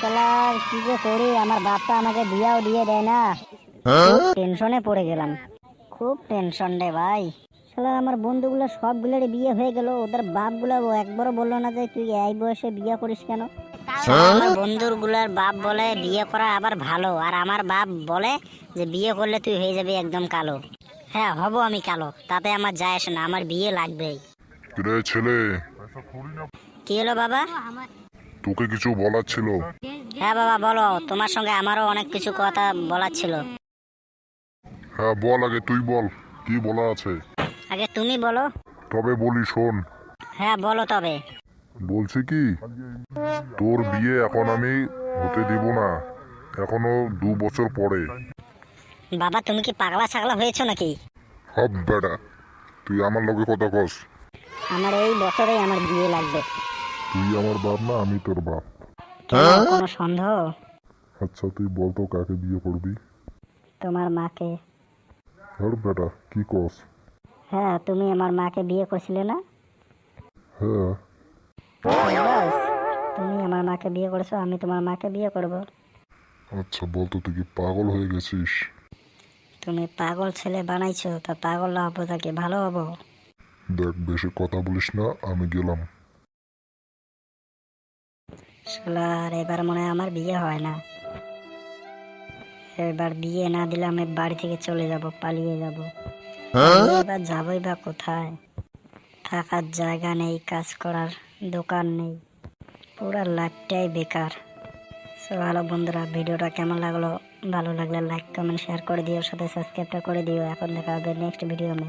শালার কি যে করি, আমার বাপটা আমাকে বিয়াও দিয়ে দেয় না। টেনশনে পড়ে গেলাম, খুব টেনশন রে ভাই। শালার আমার বন্ধুগুলো সবগুলোরই বিয়ে হয়ে গেল, ওদের বাপগুলো একবারও বললো না যে তুই এই বয়সে বিয়ে করিস কেন। আমার বন্ধুর গুলার বাপ বলে বিয়ে করা আবার ভালো, আর আমার বাপ বলে যে বিয়ে করলে তুই হয়ে যাবি একদম কালো। হ্যাঁ হব আমি কালো, তাতে আমার যায় আসে না, আমার বিয়ে লাগবেই। রে ছেলে, কি হলো বাবা? তোকে কিছু বলার ছিল। হ্যাঁ বাবা বলো, তোমার সঙ্গে আমারও অনেক কিছু কথা বলার ছিল। হ্যাঁ বল, আগে তুই বল, কি বলা আছে। আগে তুমি বলো। তবে বলি শোন। হ্যাঁ বলো তবে। বলছি কি, তোর বিয়ে এখন আমি হতে দিব না, এখনো 2 বছর পরে। বাবা তুমি কি পাগলা ছাগলা হয়েছো নাকি? হব বেটা, তুই আমার লগে কথা কস। আমার এই বছরেই আমার বিয়ে লাগবে। তুই আমার বাপ না, আমি তোর বাপ। কেন, কোনো সন্দেহ? আচ্ছা তুই বল তো কাকে বিয়ে করবি। তোমার মাকে। হর বেটা কি কস। হ্যাঁ তুমি আমার মাকে বিয়ে করছিলে না? হ্যাঁ। বাস, তুমি আমার মাকে বিয়ে করেছো, আমি তোমার মাকে বিয়ে করব। আচ্ছা বল তো, তুই কি পাগল হয়ে গেছিস? তুমি পাগল ছেলে বানাইছো, তা পাগল না হবো তাকে ভালো হবো? দেখ বেশি কথা বলিস না, আমি গেলাম। শালার এবার মনে হয় আমার বিয়ে হয় না। এবার বিয়ে না দিলে আমি বাড়ি থেকে চলে যাব, পালিয়ে যাব। এবার যাবোই বা কোথায়? থাকার জায়গা নেই, কাজ করার দোকান নেই, পুরা লাইফটাই বেকার। সো ভালো বন্ধুরা, ভিডিওটা কেমন লাগলো? ভালো লাগলে লাইক কমেন্ট শেয়ার করে দিও, সাথে সাবস্ক্রাইবটা করে দিও। এখন দেখা হবে নেক্সট ভিডিও মে।